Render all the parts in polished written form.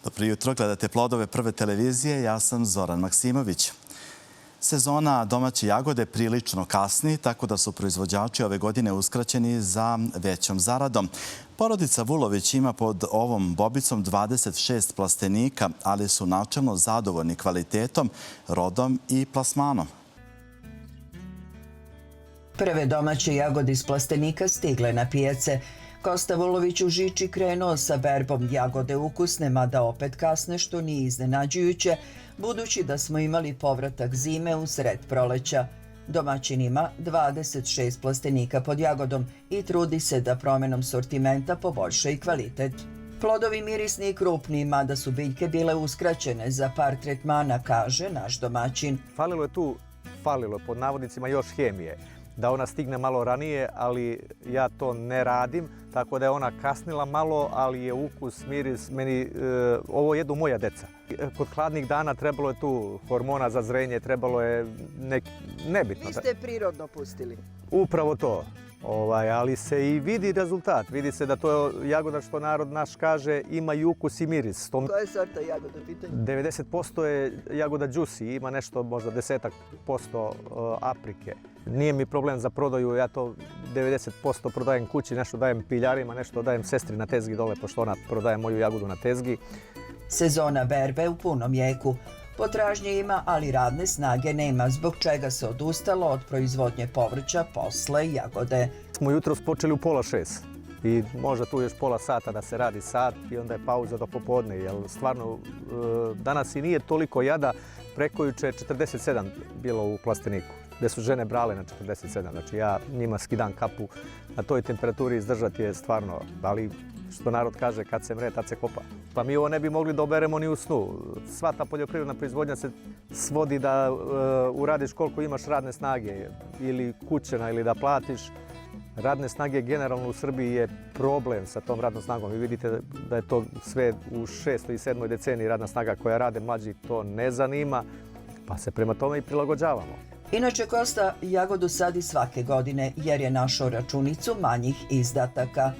Dobro jutro, gledate Plodove prve televizije, ja sam Zoran Maksimović. Sezona domaće jagode prilično kasni, tako da su proizvođači ove godine uskraćeni za većom zaradom. Porodica Vulović ima pod ovom bobicom 26 plastenika, ali su načelno zadovoljni kvalitetom, rodom i plasmanom. Prve domaće jagode iz plastenika stigle na pijace. Kosta Vulović u Žiči krenuo sa berbom jagode ukusne, mada opet kasne, što nije iznenađujuće, budući da smo imali povratak zime u sred proleća. Domaćin ima 26 plastenika pod jagodom i trudi se da promenom sortimenta poboljša i kvalitet. Plodovi mirisni i krupni, mada su biljke bile uskraćene za par tretmana, kaže naš domaćin. Falilo je pod navodnicima još hemije, da ona stigne malo ranije, ali ja to ne radim, tako da je ona kasnila malo, ali je ukus, miris, ovo jedu moja deca. Kod hladnih dana trebalo je tu hormona za zrenje, trebalo je nebitno. Vi ste prirodno pustili. Upravo to, ali se i vidi rezultat. Vidi se da to jagoda, što narod naš kaže, ima i ukus i miris. Koja je sorta jagoda u pitanju? 90% je jagoda džusi, ima nešto, možda 10% aprike. Nije mi problem za prodaju, ja to 90% prodajem kući, nešto dajem piljarima, nešto dajem sestri na tezgi dole, pošto ona prodaje moju jagodu na tezgi. Sezona berbe u punom jeku. Potražnje ima, ali radne snage nema, zbog čega se odustalo od proizvodnje povrća posle jagode. Smo jutros počeli u 5:30 i možda tu još pola sata da se radi sat i onda je pauza do popodne, jer stvarno danas i nije toliko jada, preko juče je 47 bilo u plasteniku, gdje su žene brale na 47, znači ja njima skidam kapu, na toj temperaturi izdržati je stvarno, ali što narod kaže, kad se mre, tad se kopa. Pa mi ovo ne bi mogli da oberemo ni u snu. Sva ta poljoprivredna proizvodnja se svodi da uradiš koliko imaš radne snage, ili kućena, ili da platiš. Radne snage generalno u Srbiji je problem sa tom radnom snagom. Vi vidite da je to sve u 6. i 7. deceniji radna snaga koja rade, mlađi to ne zanima, pa se prema tome i prilagođavamo. Inače, Kosta jagodu sadi svake godine jer je našao računicu manjih izdataka.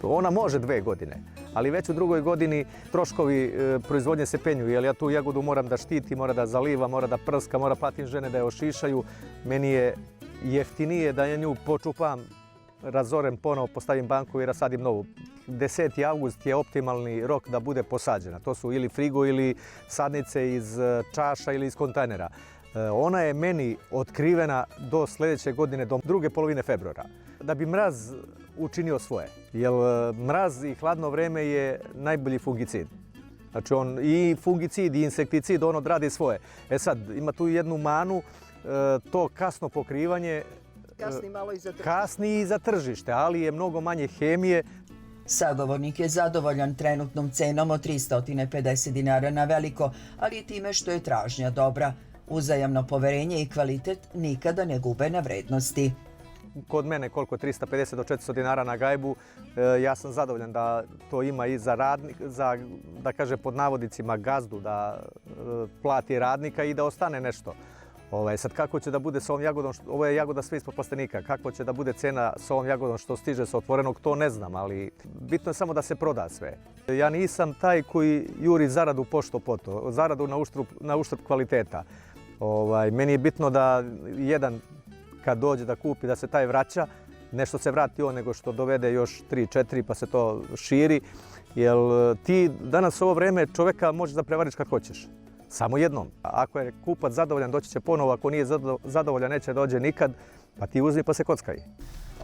Ona može 2 godine, ali već u drugoj godini troškovi proizvodnje se penju, jer ja tu jagodu moram da štitim, mora da zaliva, mora da prska, mora platim žene da je ošišaju. Meni je jeftinije da ja nju počupam, razorem ponovo, postavim banku i rasadim novu. 10. avgust je optimalni rok da bude posađena. To su ili frigo ili sadnice iz čaša ili iz kontejnera. Ona je meni otkrivena do sljedeće godine, do druge polovine februara. Da bi mraz učinio svoje, jer mraz i hladno vreme je najbolji fungicid. Znači on i fungicid i insekticid, on odradi svoje. E sad, ima tu jednu manu, to kasno pokrivanje Kasni malo i za tržište. Kasni i za tržište, ali je mnogo manje hemije. Sagovornik je zadovoljan trenutnom cenom od 350 dinara na veliko, ali i time što je tražnja dobra. Uzajamno poverenje i kvalitet nikada ne gube na vrednosti. Kod mene koliko 350 do 400 dinara na gajbu, ja sam zadovoljan da to ima i za radnika, da kaže pod navodnicima gazdu, da plati radnika i da ostane nešto. Sad kako će da bude sa ovom jagodom, ovo je jagoda sve ispod plastenika, kako će da bude cena sa ovom jagodom što stiže sa otvorenog, to ne znam, ali bitno je samo da se proda sve. Ja nisam taj koji juri zaradu pošto poto, zaradu na uštrb kvaliteta. Meni je bitno da jedan kad dođe da kupi, da se taj vraća, nešto se vrati on nego što dovede još 3-4 pa se to širi. Jer ti danas u ovo vreme čoveka možeš da prevariš kad hoćeš. Samo jednom. Ako je kupac zadovoljan, doći će ponovo, ako nije zadovoljan, neće dođe nikad, pa ti uzmi pa se kockaj.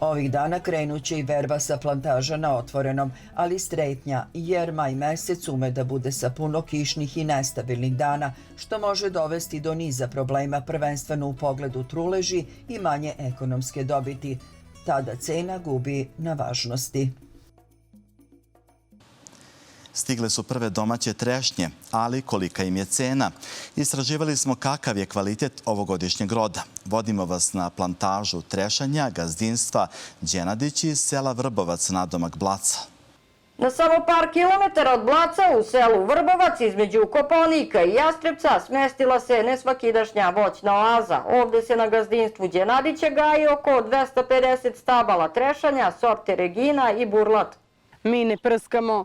Ovih dana krenuće i berba sa plantaža na otvorenom, ali stretnja, jer maj mesec ume da bude sa puno kišnih i nestabilnih dana, što može dovesti do niza problema, prvenstveno u pogledu truleži i manje ekonomske dobiti. Tada cena gubi na važnosti. Stigle su prve domaće trešnje, ali kolika im je cena? Istraživali smo kakav je kvalitet ovogodišnjeg roda. Vodimo vas na plantažu trešanja gazdinstva Đenadić iz sela Vrbovac nadomak Blaca. Na samo par kilometara od Blaca u selu Vrbovac između Kopaonika i Jastrebca smestila se nesvakidašnja voćna oaza. Ovdje se na gazdinstvu Đenadića gaji oko 250 stabala trešanja, sorte Regina i Burlat. Mi ne prskamo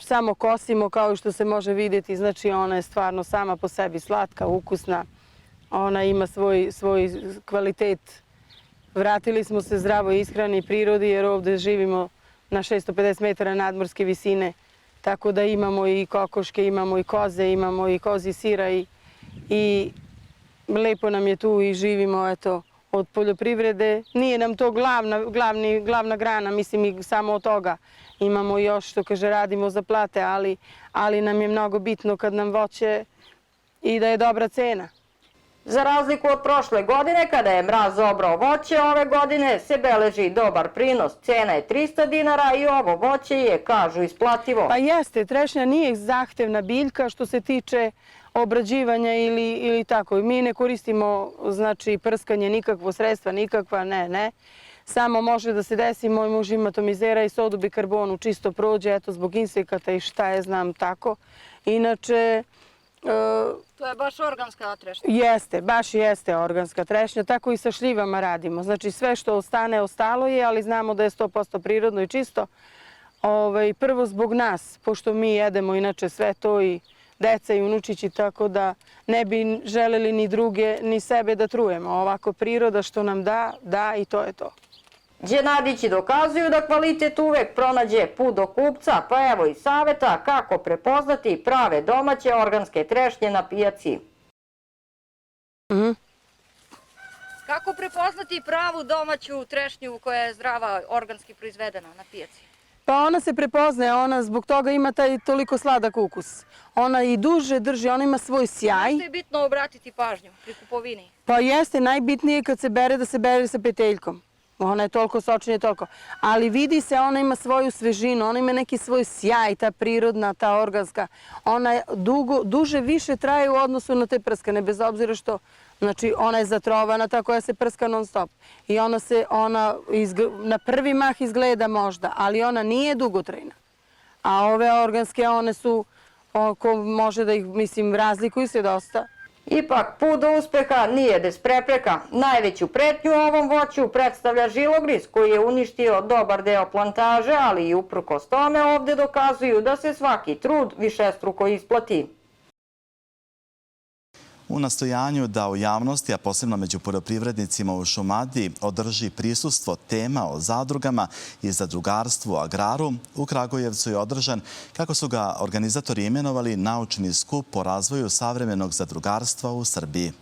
samo kosimo kao što se može vidjeti. Znači ona je stvarno sama po sebi slatka, ukusna. Ona ima svoj kvalitet. Vratili smo se zdravoj ishrani i prirodi jer ovdje živimo na 650 metara nadmorske visine. Tako da imamo i kokoške, imamo i koze, imamo i kozji sira i lepo nam je tu i živimo eto, od poljoprivrede. Nije nam to glavna grana, mislim i samo od toga. Imamo još što kaže radimo za plate, ali nam je mnogo bitno kad nam voće i da je dobra cena. Za razliku od prošle godine, kada je mraz obrao voće, ove godine se beleži dobar prinos. Cena je 300 dinara i ovo voće je, kažu, isplativo. Pa jeste, trešnja nije zahtevna biljka što se tiče obrađivanja ili tako. Mi ne koristimo znači prskanje, nikakvo sredstva, nikakva, ne. Samo može da se desi, moj muž ima tomizera i sodu bikarbonu, čisto prođe, eto zbog insekata i šta je, znam tako. Inače, to je baš organska trešnja. Jeste, baš jeste organska trešnja, tako i sa šljivama radimo. Znači sve što ostane, ostalo je, ali znamo da je 100% prirodno i čisto. Prvo zbog nas, pošto mi jedemo inače sve to i deca i unučići, tako da ne bi želeli ni druge, ni sebe da trujemo. Ovako priroda što nam da i to je to. Đenadići dokazuju da kvalitet uvek pronađe put do kupca, pa evo i saveta kako prepoznati prave domaće organske trešnje na pijaci. Kako prepoznati pravu domaću trešnju koja je zdrava, organski proizvedena na pijaci? Pa ona se prepoznaje, ona zbog toga ima taj toliko sladak ukus. Ona i duže drži, ona ima svoj sjaj. Zašto je bitno obratiti pažnju pri kupovini? Pa jeste, najbitnije kad se bere da se bere sa peteljkom. Ona je toliko sočnija, toliko. Ali vidi se, ona ima svoju svežinu, ona ima neki svoj sjaj, ta prirodna, ta organska. Ona duže više traje u odnosu na te prskane, bez obzira što, znači, ona je zatrovana, ta koja se prska non stop. I ona na prvi mah izgleda možda, ali ona nije dugotrajna. A ove organske, one su, ko može da ih, mislim, razlikuju se dosta. Ipak, put do uspeha nije bez prepreka. Najveću pretnju ovom voću predstavlja žilogriz koji je uništio dobar deo plantaže, ali i uprkos tome ovdje dokazuju da se svaki trud višestruko isplati. U nastojanju da u javnosti, a posebno među poljoprivrednicima u Šumadiji, održi prisustvo tema o zadrugama i zadrugarstvu u agraru, u Kragujevcu je održan, kako su ga organizatori imenovali, naučni skup po razvoju savremenog zadrugarstva u Srbiji.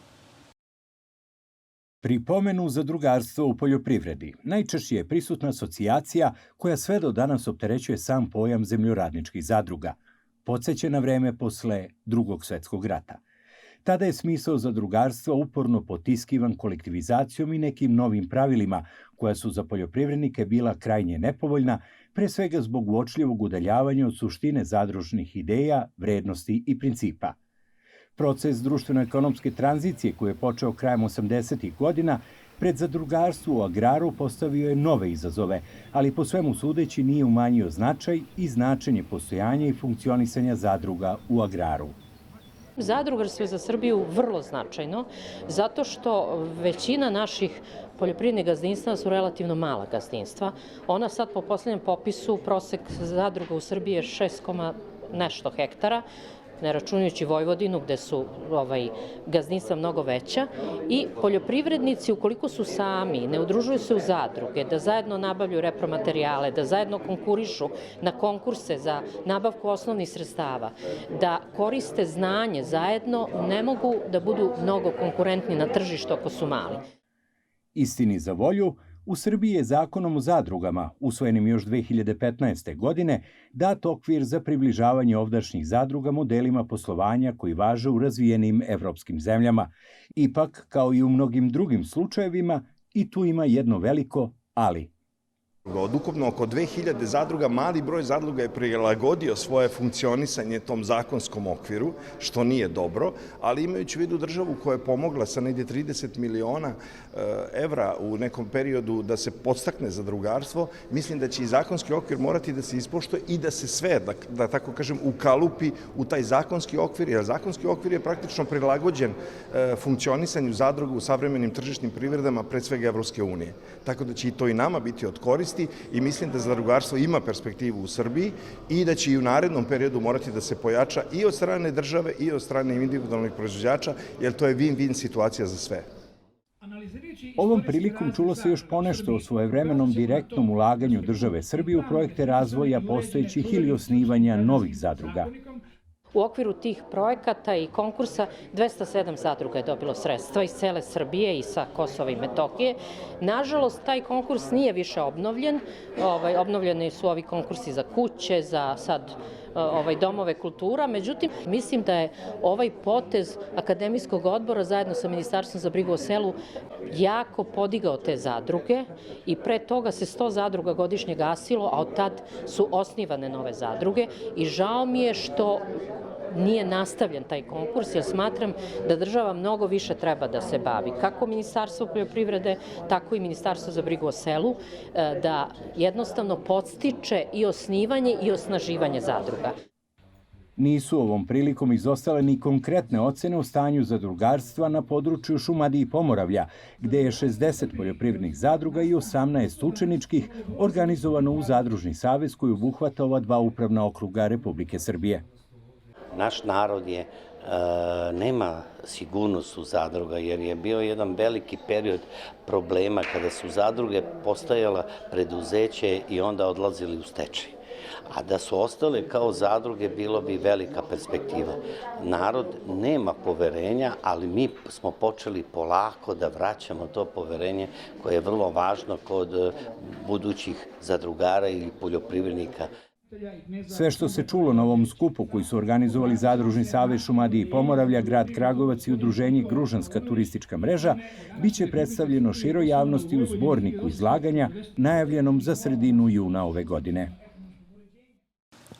Pri pomenu zadrugarstva u poljoprivredi najčešće je prisutna asocijacija koja sve do danas opterećuje sam pojam zemljoradničkih zadruga, podsjeća na vreme posle Drugog svjetskog rata. Tada je smisao zadrugarstva uporno potiskivan kolektivizacijom i nekim novim pravilima, koja su za poljoprivrednike bila krajnje nepovoljna, pre svega zbog uočljivog udaljavanja od suštine zadružnih ideja, vrednosti i principa. Proces društveno-ekonomske tranzicije koji je počeo krajem 80. godina pred zadrugarstvo u agraru postavio je nove izazove, ali po svemu sudeći nije umanjio značaj i značenje postojanja i funkcionisanja zadruga u agraru. Zadrugarstvo je za Srbiju vrlo značajno, zato što većina naših poljoprivrednih gazdinstva su relativno mala gazdinstva. Ona sad po posljednjem popisu, prosek zadruga u Srbiji je 6, nešto hektara, ne računajući Vojvodinu gde su gazdinstva mnogo veća, i poljoprivrednici ukoliko su sami, ne udružuju se u zadruge, da zajedno nabavljaju repromaterijale, da zajedno konkurišu na konkurse za nabavku osnovnih sredstava, da koriste znanje zajedno, ne mogu da budu mnogo konkurentni na tržištu ako su mali. Istini za volju, u Srbiji je zakonom o zadrugama, usvojenim još 2015. godine, dat okvir za približavanje ovdašnjih zadruga modelima poslovanja koji važe u razvijenim evropskim zemljama. Ipak, kao i u mnogim drugim slučajevima, i tu ima jedno veliko ali. Od ukupno oko 2000 zadruga, mali broj zadruga je prilagodio svoje funkcionisanje tom zakonskom okviru, što nije dobro, ali imajući u vidu državu koja je pomogla sa negdje 30 miliona evra u nekom periodu da se podstakne zadrugarstvo, mislim da će i zakonski okvir morati da se ispoštuje i da se sve, da tako kažem, ukalupi u taj zakonski okvir, jer zakonski okvir je praktično prilagođen funkcionisanju zadruga u savremenim tržišnim privredama, pred svega Evropske unije. Tako da će i to i nama biti od koristi. oblasti i mislim da zadrugarstvo ima perspektivu u Srbiji i da će i u narednom periodu morati da se pojača i od strane države i od strane individualnih proizvođača, jer to je win-win situacija za sve. Ovom prilikom čulo se još ponešto o svojevremenom direktnom ulaganju države Srbije u projekte razvoja postojećih ili osnivanja novih zadruga. U okviru tih projekata i konkursa 207 zadruga je dobilo sredstva iz cele Srbije i sa Kosova i Metohije. Nažalost, taj konkurs nije više obnovljen. Obnovljeni su ovi konkursi za kuće, za sad domove kultura. Međutim, mislim da je ovaj potez Akademijskog odbora zajedno sa Ministarstvom za brigu o selu jako podigao te zadruge i pre toga se 100 zadruga godišnje gasilo, a od tad su osnivane nove zadruge i žao mi je što nije nastavljen taj konkurs, jer smatram da država mnogo više treba da se bavi, kako Ministarstvo poljoprivrede, tako i Ministarstvo za brigu o selu, da jednostavno podstiče i osnivanje i osnaživanje zadruga. Nisu ovom prilikom izostale ni konkretne ocene o stanju zadrugarstva na području Šumadije i Pomoravlja, gde je 60 poljoprivrednih zadruga i 18 učeničkih organizovano u Zadružni savez koji obuhvata ova dva upravna okruga Republike Srbije. Naš narod nema sigurnost u zadruga, jer je bio jedan veliki period problema kada su zadruge postajala preduzeće i onda odlazili u stečaj. A da su ostale kao zadruge, bilo bi velika perspektiva. Narod nema poverenja, ali mi smo počeli polako da vraćamo to poverenje koje je vrlo važno kod budućih zadrugara ili poljoprivrednika. Sve što se čulo na ovom skupu koji su organizovali Zadružni savez Šumadije i Pomoravlja, grad Kragujevac i udruženje Gružanska turistička mreža, biće predstavljeno široj javnosti u zborniku izlaganja najavljenom za sredinu juna ove godine.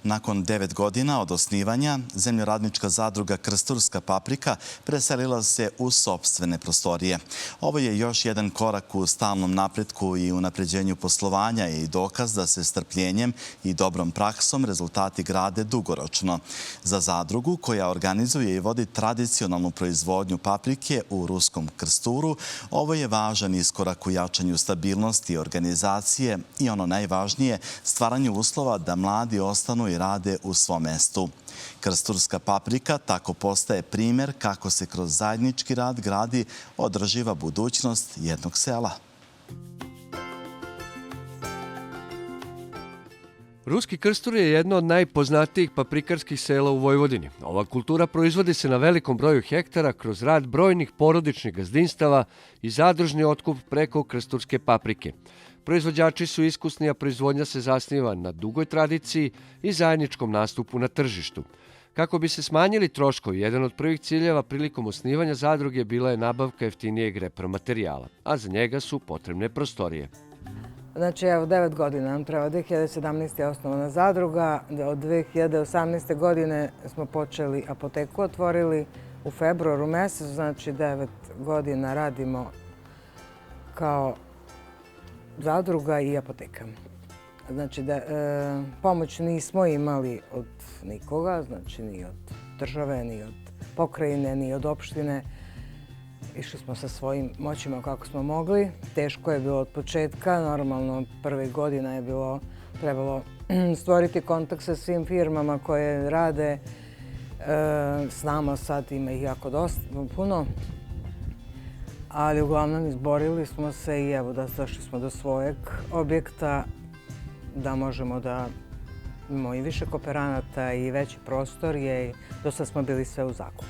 Nakon 9 godina od osnivanja, zemljoradnička zadruga Krsturska paprika preselila se u sopstvene prostorije. Ovo je još jedan korak u stalnom napretku i unapređenju poslovanja i dokaz da se strpljenjem i dobrom praksom rezultati grade dugoročno. Za zadrugu koja organizuje i vodi tradicionalnu proizvodnju paprike u ruskom Krsturu, ovo je važan iskorak u jačanju stabilnosti organizacije i ono najvažnije, stvaranju uslova da mladi ostanu i rade u svom mestu. Krsturska paprika tako postaje primjer kako se kroz zajednički rad gradi održiva budućnost jednog sela. Ruski Krstur je jedno od najpoznatijih paprikarskih sela u Vojvodini. Ova kultura proizvodi se na velikom broju hektara kroz rad brojnih porodičnih gazdinstava i zadružni otkup preko krsturske paprike. Proizvođači su iskusni, a proizvodnja se zasniva na dugoj tradiciji i zajedničkom nastupu na tržištu. Kako bi se smanjili troškovi, jedan od prvih ciljeva prilikom osnivanja zadruge bila je nabavka jeftinijeg repromaterijala, a za njega su potrebne prostorije. Znači, evo, 9 godina nam treba. 2017. je osnovana zadruga. Od 2018. godine smo počeli apoteku, otvorili u februaru mesecu. Znači, 9 godina radimo kao zadruga i apoteka. Znači, pomoć nismo imali od nikoga, znači ni od države, ni od pokrajine, ni od opštine. Išli smo sa svojim moćima kako smo mogli. Teško je bilo od početka. Normalno, prvih godina je trebalo stvoriti kontakt sa svim firmama koje rade s nama. Sad ima ih jako puno. Ali uglavnom izborili smo se i evo da došli smo do svojeg objekta, da možemo da imamo i više kooperanata i veći prostor, i do sad smo bili sve u zakupu.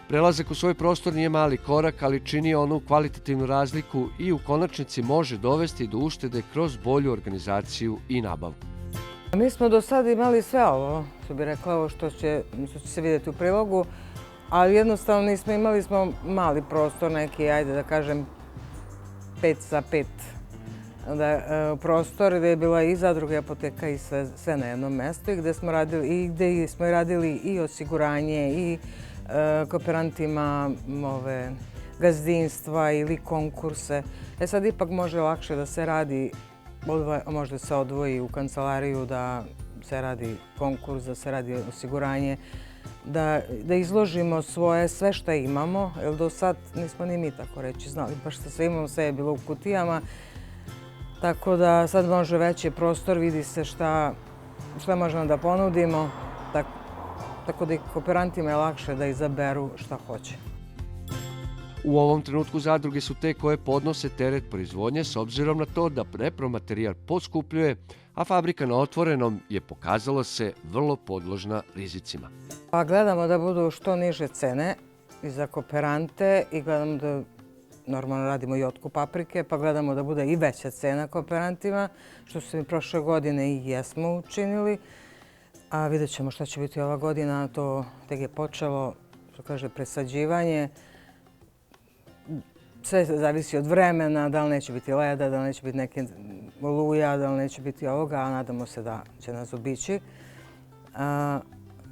Prelazak u svoj prostor nije mali korak, ali čini onu kvalitativnu razliku i u konačnici može dovesti do uštede kroz bolju organizaciju i nabavku. Mi smo do sada imali sve ovo, što bih rekla, ovo što će se vidjeti u prilogu, ali jednostavno nismo imali mali prostor, neki, ajde da kažem, 5x5 prostor gdje je bila i zadruga i apoteka i sve na jednom mjestu, gdje smo radili i osiguranje i kooperantima gazdinstva ili konkurse. Sad ipak može lakše da se radi, možda se odvoji u kancelariju da se radi konkurs, da se radi osiguranje, da izložimo sve što imamo, jer do sad nismo ni mi tako reći znali, baš što sve imamo, sve je bilo u kutijama. Tako da sad može veći prostor, vidi se šta možemo da ponudimo, tako da i kooperantima je lakše da izaberu šta hoće. U ovom trenutku zadruge su te koje podnose teret proizvodnje s obzirom na to da repromaterijal poskupljuje, a fabrika na otvorenom je pokazalo se vrlo podložna rizicima. Pa gledamo da budu što niže cene i za kooperante i gledamo da normalno radimo i otkup paprike, pa gledamo da bude i veća cena kooperantima, što su mi prošle godine i jesmo učinili. A vidjet ćemo šta će biti ova godina, to tek je počelo, što kaže, presađivanje. Sve zavisi od vremena, da li neće biti leda, da li neće biti neke oluja, da li neće biti ovoga, a nadamo se da će nas obići.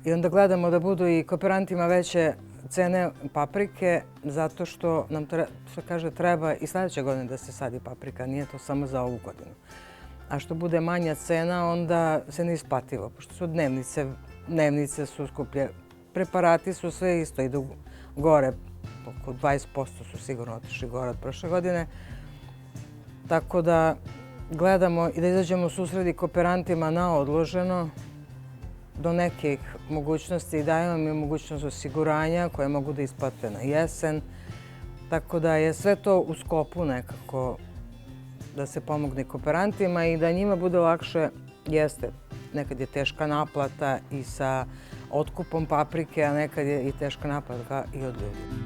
I onda gledamo da budu i kooperantima veće cene paprike, zato što nam treba i sljedeće godine da se sadi paprika, nije to samo za ovu godinu. A što bude manja cena, onda se ne isplativo, pošto su dnevnice su skuplje, preparati su sve isto, idu gore, oko 20% su sigurno otišli gore od prošle godine. Tako da gledamo i da izađemo u susret i kooperantima na odloženo, do nekih mogućnosti, dajemo mi mogućnost osiguranja koje mogu da isplate na jesen. Tako da je sve to u skopu nekako da se pomogne kooperantima i da njima bude lakše. Jeste, nekad je teška naplata i sa otkupom paprike, a nekad je i teška naplata i od ljudi.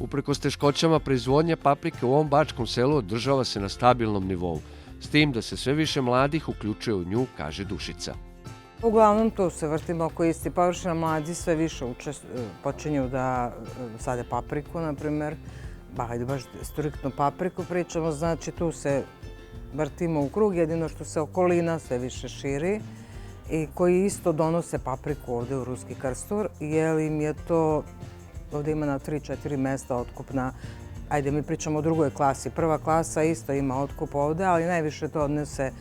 Uprkos teškoćama, proizvodnja paprike u ovom bačkom selu održava se na stabilnom nivou, s tim da se sve više mladih uključuje u nju, kaže Dušica. Uglavnom tu se vrtimo oko isti površina, mladi sve više počinju da sade papriku, na primjer. Hajde baš striktno papriku pričamo, znači tu se vrtimo u krug, jedino što se okolina sve više širi i koji isto donose papriku ovde u Ruski Krstur, jer im je to, ovde ima na 3-4 mesta otkupna. Ajde, mi pričamo o drugoj klasi. Prva klasa isto ima otkup ovde, ali najviše to odnese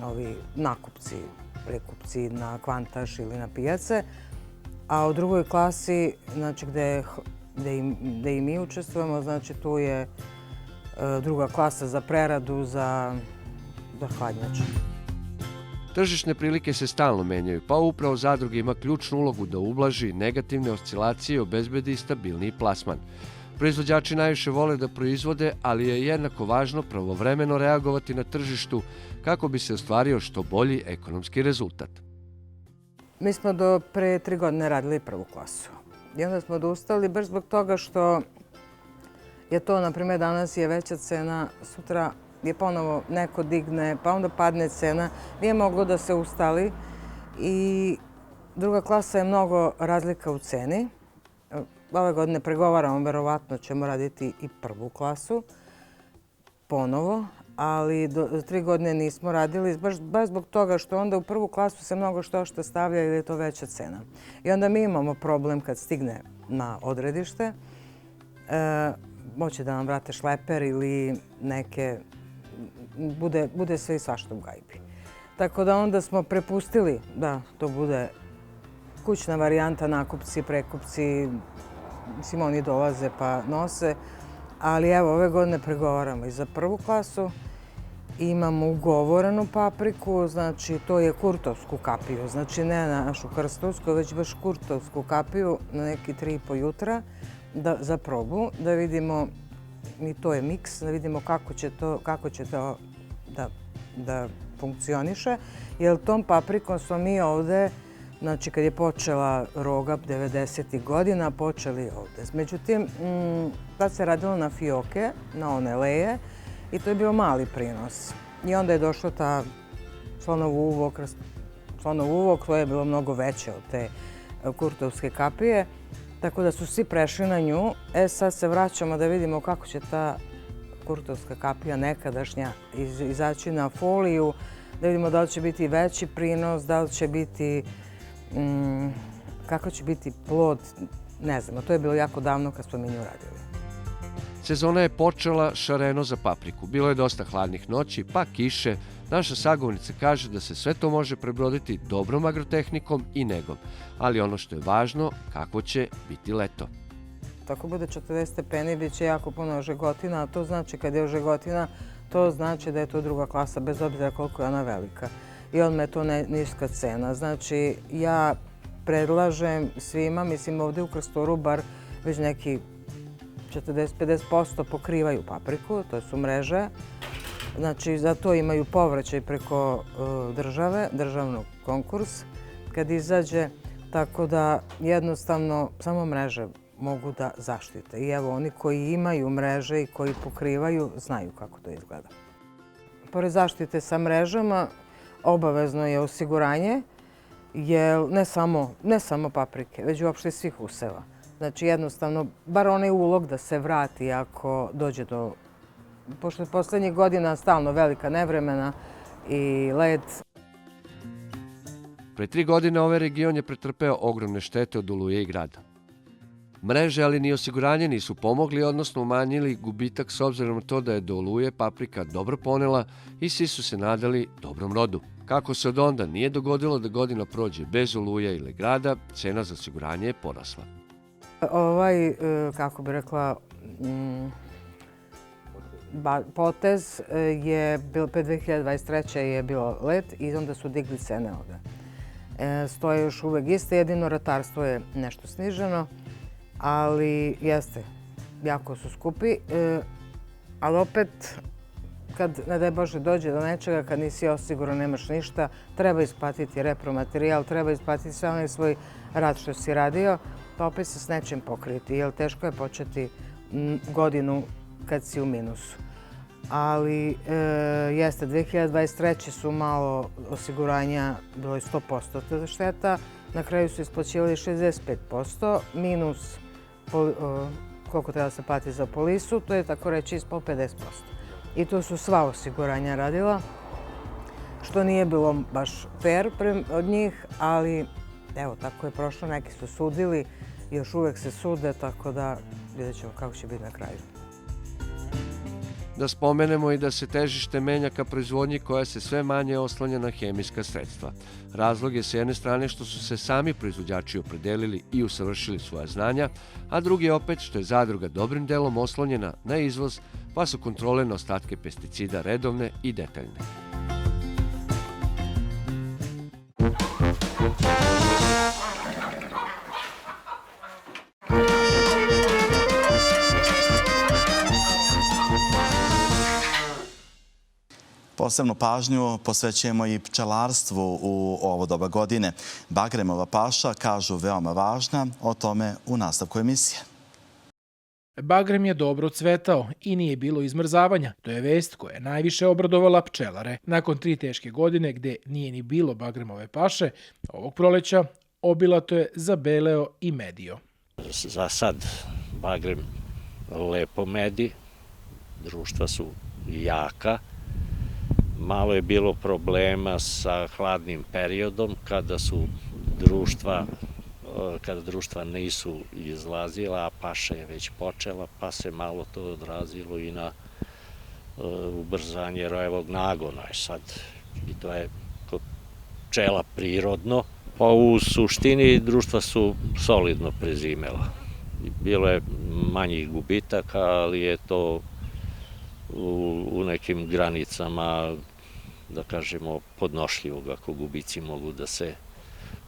ovi nakupci, prekupci na Kvantaš ili na pijace. A u drugoj klasi, znači gde i mi učestvujemo, znači tu je druga klasa za preradu, za hladnjače. Tržišne prilike se stalno menjaju, pa upravo zadruga ima ključnu ulogu da ublaži negativne oscilacije i obezbedi stabilniji plasman. Proizvođači najviše vole da proizvode, ali je jednako važno pravovremeno reagovati na tržištu kako bi se ostvario što bolji ekonomski rezultat. Mi smo do pre 3 godine radili prvu klasu. I onda smo odustali baš zbog toga što je to, na primjer, danas je veća cena, sutra je ponovo neko digne, pa onda padne cena. Nije moglo da se ustali i druga klasa je mnogo razlika u ceni. Ove godine pregovaramo, verovatno ćemo raditi i prvu klasu ponovo, ali do 3 godine nismo radili, baš zbog toga što onda u prvu klasu se mnogo što stavlja ili je to veća cena. I onda mi imamo problem kad stigne na odredište, moći da nam vrate šleper ili neke, bude sve i svašta u gajbi. Tako da onda smo prepustili da to bude kućna varijanta, nakupci, prekupci, mislim oni dolaze pa nose, ali evo ove godine pregovaramo i za prvu klasu. Imamo ugovorenu papriku, znači to je kurtovsku kapiju, znači ne našu krstovsku, već baš kurtovsku kapiju na neki 3,5 jutra za probu, da vidimo, i to je miks, da vidimo kako će to da funkcioniše, jer tom paprikom smo mi ovde, znači kad je počela Rogap 90. godina, počeli ovde. Međutim, tad se radilo na fioke, na one leje i to je bio mali prinos. I onda je došlo ta slonov uvok, to je bilo mnogo veće od te kurtovske kapije, tako da su svi prešli na nju. Sad se vraćamo da vidimo kako će ta kurtovska kapija nekadašnja izaći na foliju, da vidimo da li će biti veći prinos, da li će biti kako će biti plod, ne znamo. To je bilo jako davno kad smo mi nju radili. Sezona je počela šareno za papriku. Bilo je dosta hladnih noći, pa kiše. Naša sagovornica kaže da se sve to može prebroditi dobrom agrotehnikom i negom. Ali ono što je važno, kako će biti leto. Ako bude 40 stepeni, bit će jako puno ožegotina, a to znači kad je ožegotina, to znači da je to druga klasa, bez obzira koliko je ona velika. I odmah je to niska cena. Znači, ja predlažem svima, mislim ovdje u Krstoru bar već neki 40-50% pokrivaju papriku, to su mreže. Znači, za to imaju povraćaj preko države, državnog konkurs kad izađe, tako da jednostavno samo mreže mogu da zaštite. I evo, oni koji imaju mreže i koji pokrivaju, znaju kako to izgleda. Pored zaštite sa mrežama, obavezno je osiguranje, jer ne samo paprike, već uopšte svih useva. Znači, jednostavno, bar onaj ulog da se vrati ako dođe do... Pošto je poslednjih godina stalno velika nevremena i led. Pre 3 godine ovaj region je pretrpeo ogromne štete od oluje i grada. Mreže, ali ni osiguranje nisu pomogli, odnosno umanjili gubitak s obzirom na to da je do oluje paprika dobro ponela i svi su se nadali dobrom rodu. Kako se od onda nije dogodilo da godina prođe bez oluje ili grada, cena za osiguranje je porasla. Ovaj, kako bi rekla, potez je, pre 2023. je bilo let i onda su digli cene ovde. Stoje još uvek iste, jedino ratarstvo je nešto sniženo, ali jeste, jako su skupi. Ali opet, kad, ne daj Bože, dođe do nečega, kad nisi osiguran, nemaš ništa, treba isplatiti repromaterijal, treba isplatiti sve onaj svoj rad što si radio, pa opet se s nečim pokriti, jer teško je početi godinu kad si u minusu. Ali jeste, 2023. su malo osiguranja, bilo je 100% šteta, na kraju su isplaćivali 65%, minus koliko treba se plati za polisu, to je tako reći ispod 50%. I to su sva osiguranja radila, što nije bilo baš fair od njih, ali evo, tako je prošlo, neki su sudili, još uvek se sude, tako da vidjet ćemo kako će biti na kraju. Da spomenemo i da se težište menja ka proizvodnji koja se sve manje oslanja na hemijska sredstva. Razlog je s jedne strane što su se sami proizvođači opredelili i usavršili svoja znanja, a drugi je opet što je zadruga dobrim delom oslonjena na izvoz, pa su kontrole na ostatke pesticida redovne i detaljne. Posebnu pažnju posvećujemo i pčelarstvu u ovo doba godine. Bagremova paša, kažu, veoma važna, o tome u nastavku emisije. Bagrem je dobro cvetao i nije bilo izmrzavanja. To je vest koja je najviše obradovala pčelare. Nakon 3 teške godine gde nije ni bilo bagremove paše, ovog proleća obilato je zabeleo i medio. Za sad bagrem lepo medi, društva su jaka. Malo je bilo problema sa hladnim periodom kada društva nisu izlazila, a paša je već počela, pa se malo to odrazilo i na ubrzanje rojevog nagona. Sad, i to je kod pčela prirodno. Pa u suštini društva su solidno prezimela. Bilo je manjih gubitaka, ali je to u nekim granicama, da kažemo, podnošljivog, ako gubici mogu da se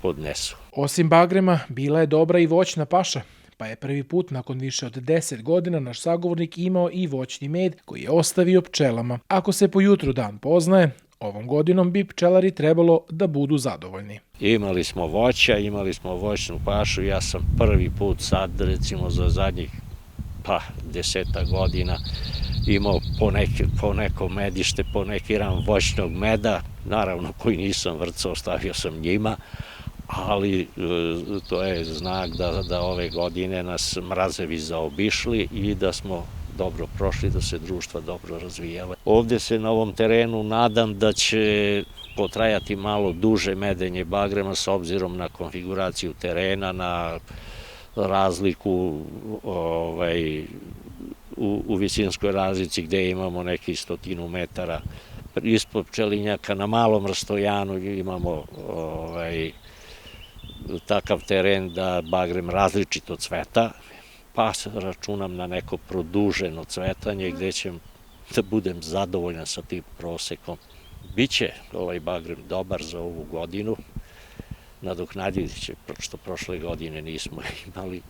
podnesu. Osim bagrema, bila je dobra i voćna paša, pa je prvi put nakon više od 10 godina naš sagovornik imao i voćni med koji je ostavio pčelama. Ako se po jutru dan poznaje, ovom godinom bi pčelari trebalo da budu zadovoljni. Imali smo voća, imali smo voćnu pašu, ja sam prvi put sad, recimo za zadnjih 10 godina, imao po neko medište, po neki ram voćnog meda, naravno koji nisam vrcao, ostavio sam njima, ali to je znak da ove godine nas mrazevi zaobišli i da smo dobro prošli, da se društva dobro razvijale. Ovde se na ovom terenu nadam da će potrajati malo duže medenje bagrema s obzirom na konfiguraciju terena, na razliku u visinskoj razlici gde imamo neki 100 metara ispod pčelinjaka, na malom rastojanu imamo takav teren da bagrem različito cveta, pa računam na neko produženo cvetanje gde će da budem zadovoljan sa tim prosekom. Biće ovaj bagrem dobar za ovu godinu, nadoknadit će što prošle godine nismo imali.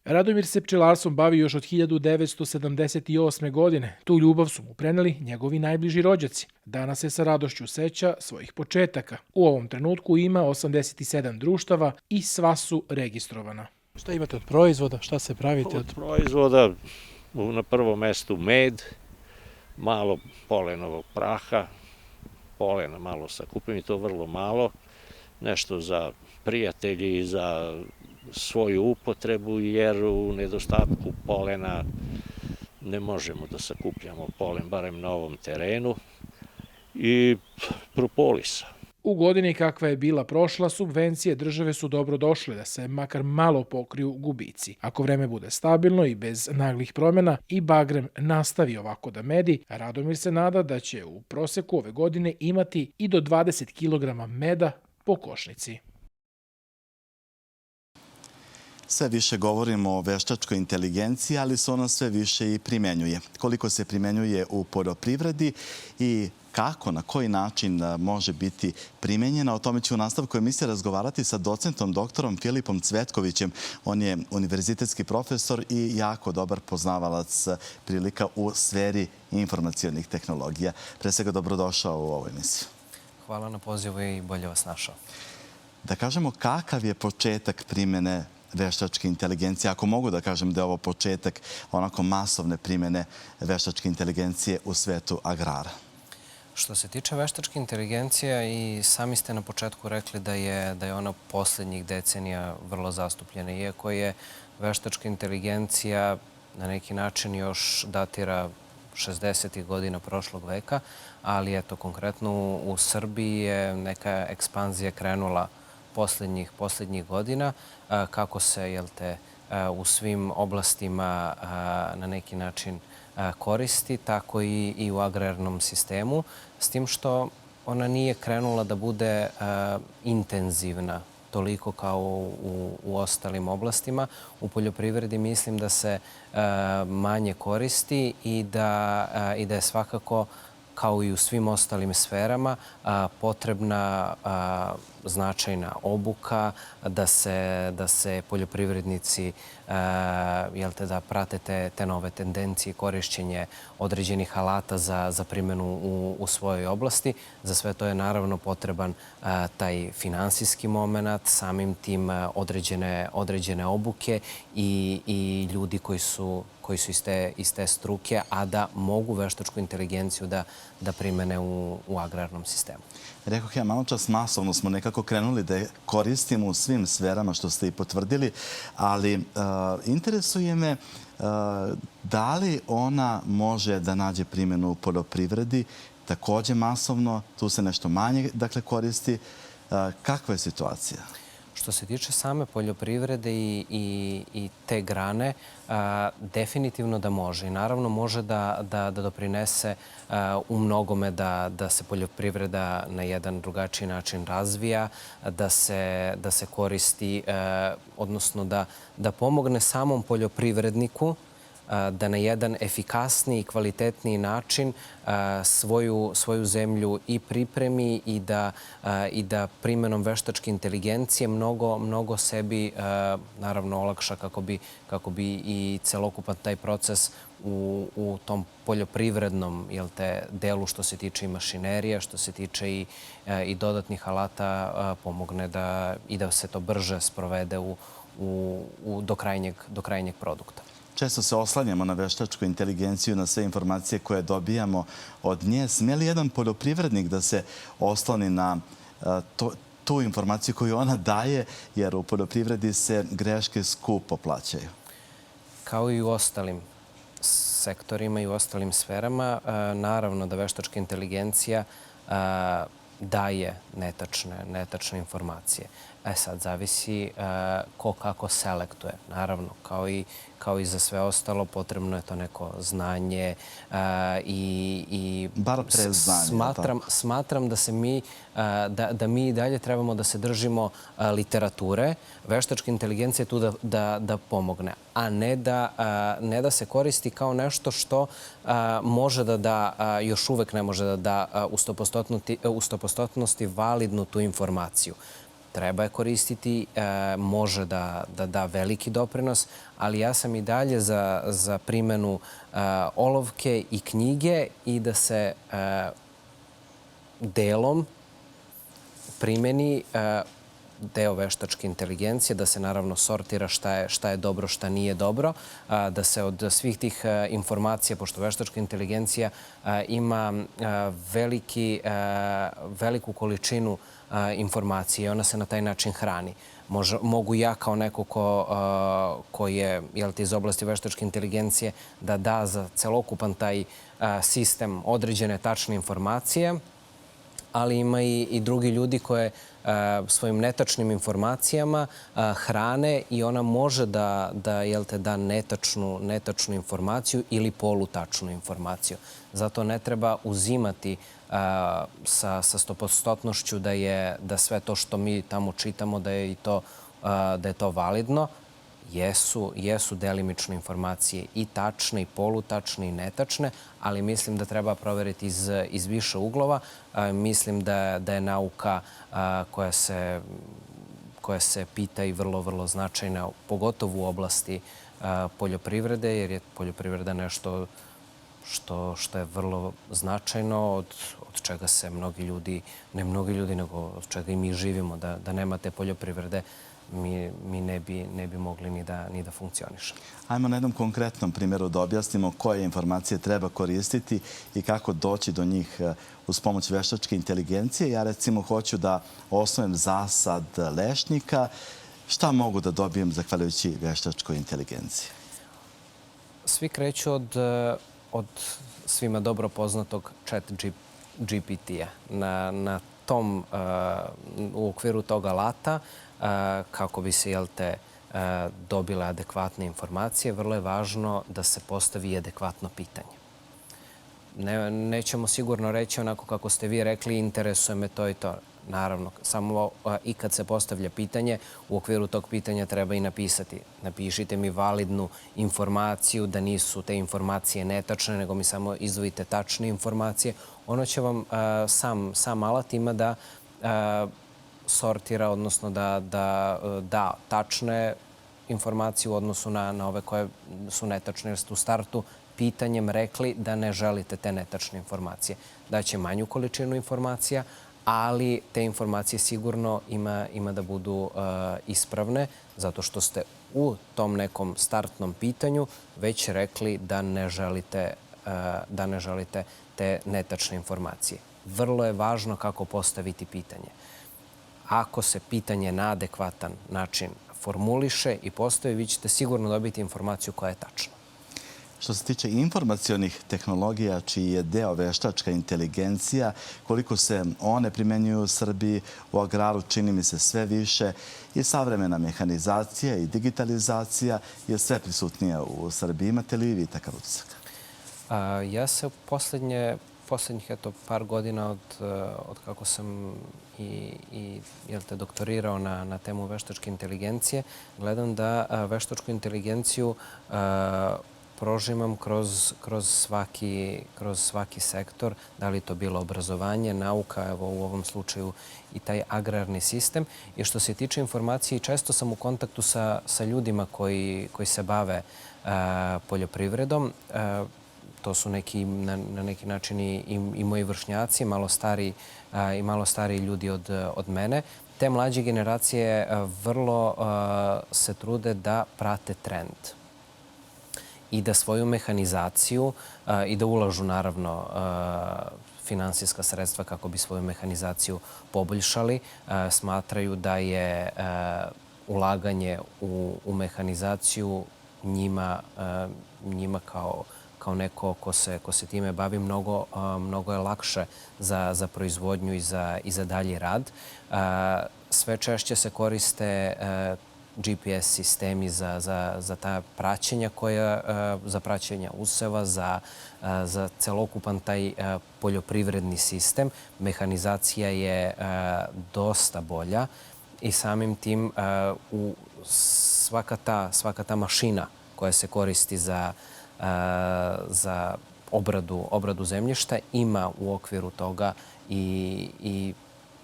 Radomir se pčelarstvom bavi još od 1978. godine. Tu ljubav su mu preneli njegovi najbliži rođaci. Danas se sa radošću seća svojih početaka. U ovom trenutku ima 87 društava i sva su registrovana. Šta imate od proizvoda? Šta se pravite Od proizvoda na prvom mestu med, malo polenovog praha, polena malo sakupim i to vrlo malo, nešto za prijatelji i za svoju upotrebu, jer u nedostatku polena ne možemo da sakupljamo polen, barem na ovom terenu, i propolisa. U godini kakva je bila prošla, subvencije države su dobro došle da se makar malo pokriju gubici. Ako vreme bude stabilno i bez naglih promjena i bagrem nastavi ovako da medi, Radomir se nada da će u proseku ove godine imati i do 20 kg meda po košnici. Sve više govorimo o veštačkoj inteligenciji, ali se ona sve više i primenjuje. Koliko se primenjuje u poljoprivredi i kako, na koji način može biti primenjena, o tome ću u nastavku emisije razgovarati sa docentom doktorom Filipom Cvetkovićem. On je univerzitetski profesor i jako dobar poznavalac prilika u sferi informacionih tehnologija. Pre svega dobrodošao u ovu emisiju. Hvala na pozivu i bolje vas našao. Da kažemo, kakav je početak primjene veštačke inteligencije, ako mogu da kažem da je ovo početak onako masovne primjene veštačke inteligencije u svetu agrara? Što se tiče veštačke inteligencije, i sami ste na početku rekli da je ona posljednjih decenija vrlo zastupljena. Iako je veštačka inteligencija na neki način još datira 60. godina prošlog veka, ali eto, konkretno u Srbiji je neka ekspanzija krenula posljednjih godina, kako se u svim oblastima na neki način koristi, tako i u agrarnom sistemu, s tim što ona nije krenula da bude intenzivna toliko kao u ostalim oblastima. U poljoprivredi mislim da se manje koristi i da je svakako, kao i u svim ostalim sferama, potrebna značajna obuka, da se poljoprivrednici da prate te nove tendencije, korišćenje određenih alata za primjenu u svojoj oblasti. Za sve to je naravno potreban taj finansijski moment, samim tim određene obuke i ljudi koji su iz te struke, a da mogu veštačku inteligenciju da primene u agrarnom sistemu. Rekoh ja, malo čas masovno smo nekako krenuli da je koristimo u svim sferama, što ste i potvrdili, ali interesuje me da li ona može da nađe primjenu u poljoprivredi, također masovno, tu se nešto manje koristi. Kakva je situacija? Što se tiče same poljoprivrede i te grane, definitivno da može. I naravno može da doprinese u mnogome da se poljoprivreda na jedan drugačiji način razvija, da se koristi, odnosno da pomogne samom poljoprivredniku da na jedan efikasniji i kvalitetniji način svoju zemlju i pripremi i da primjenom veštačke inteligencije mnogo sebi naravno olakša kako bi i celokupan taj proces u tom poljoprivrednom delu, što se tiče i mašinerija, što se tiče i dodatnih alata, pomogne i da se to brže sprovede do krajnjeg produkta. Često se oslanjamo na veštačku inteligenciju, na sve informacije koje dobijamo od nje. Smije li jedan poljoprivrednik da se osloni na tu informaciju koju ona daje, jer u poljoprivredi se greške skupo plaćaju? Kao i u ostalim sektorima i u ostalim sferama, naravno da veštačka inteligencija daje netačne informacije. Sad zavisi ko kako selektuje. Naravno, kao i za sve ostalo, potrebno je to neko znanje i bar preznanje. Smatram da mi i dalje trebamo da se držimo literature. Veštačka inteligencija je tu da pomogne, a ne da se koristi kao nešto što može da da, još uvek ne može da da u 100% validnu tu informaciju. Treba je koristiti, može da da veliki doprinos, ali ja sam i dalje za primjenu olovke i knjige i da se delom primjeni deo veštačke inteligencije, da se naravno sortira šta je dobro, šta nije dobro, da se od svih tih informacija, pošto veštačka inteligencija ima veliku količinu informacije i ona se na taj način hrani. Mogu ja kao neko ko je iz oblasti veštačke inteligencije da za celokupan taj sistem određene tačne informacije, ali ima i drugi ljudi koje svojim netačnim informacijama hrane i ona može da netačnu informaciju ili polutačnu informaciju. Zato ne treba uzimati sa 100%-nošću da sve to što mi tamo čitamo da je to validno. Jesu delimično informacije i tačne, i polutačne, i netačne, ali mislim da treba proveriti iz više uglova. Mislim da je nauka koja se pita i vrlo, vrlo značajna, pogotovo u oblasti poljoprivrede, jer je poljoprivreda nešto što je vrlo značajno, od čega se mnogi ljudi, ne mnogi ljudi, nego od čega i mi živimo. Da nema te poljoprivrede, mi ne bi mogli ni da funkcionišemo. Ajmo na jednom konkretnom primjeru da objasnimo koje informacije treba koristiti i kako doći do njih uz pomoć veštačke inteligencije. Ja recimo hoću da osnujem zasad lešnika. Šta mogu da dobijem zahvaljujući veštačkoj inteligenciji? Svi kreću od svima dobro poznatog chat GPT-a. U okviru tog alata, kako bi se dobile adekvatne informacije, vrlo je važno da se postavi adekvatno pitanje. Nećemo sigurno reći onako kako ste vi rekli, interesuje me to i to. Naravno, samo i kad se postavlja pitanje, u okviru tog pitanja treba i napisati. Napišite mi validnu informaciju, da nisu te informacije netačne, nego mi samo izdvojite tačne informacije. Ono će vam, sam alat ima da sortira, odnosno da tačne informacije u odnosu na ove koje su netačne, jer ste u startu pitanjem rekli da ne želite te netačne informacije. Daće manju količinu informacija, ali te informacije sigurno ima da budu ispravne, zato što ste u tom nekom startnom pitanju već rekli da ne želite te netačne informacije. Vrlo je važno kako postaviti pitanje. Ako se pitanje na adekvatan način formuliše i postavi, vi ćete sigurno dobiti informaciju koja je tačna. Što se tiče informacionih tehnologija, čiji je deo veštačka inteligencija, koliko se one primenjuju u Srbiji, u agraru čini mi se sve više, i savremena mehanizacija i digitalizacija je sve prisutnija u Srbiji. Imate li vi takav utisak? Ja se poslednjih par godina od kako sam i doktorirao na temu veštačke inteligencije, gledam da veštačku inteligenciju prožimam kroz svaki sektor, da li to bilo obrazovanje, nauka, evo u ovom slučaju i taj agrarni sistem. I što se tiče informacije, često sam u kontaktu sa ljudima koji se bave poljoprivredom. To su na neki način i moji vršnjaci, i malo stariji ljudi od mene. Te mlađe generacije vrlo se trude da prate trend i da svoju mehanizaciju i da ulažu naravno finansijska sredstva kako bi svoju mehanizaciju poboljšali. Smatraju da je ulaganje u mehanizaciju njima kao neko ko se time bavi, mnogo je lakše za proizvodnju i za dalji rad. sve češće se koriste GPS sistemi za ta praćenja za praćenja useva, za celokupan taj poljoprivredni sistem. Mehanizacija je dosta bolja i samim tim svaka ta mašina koja se koristi za obradu zemljišta ima u okviru toga i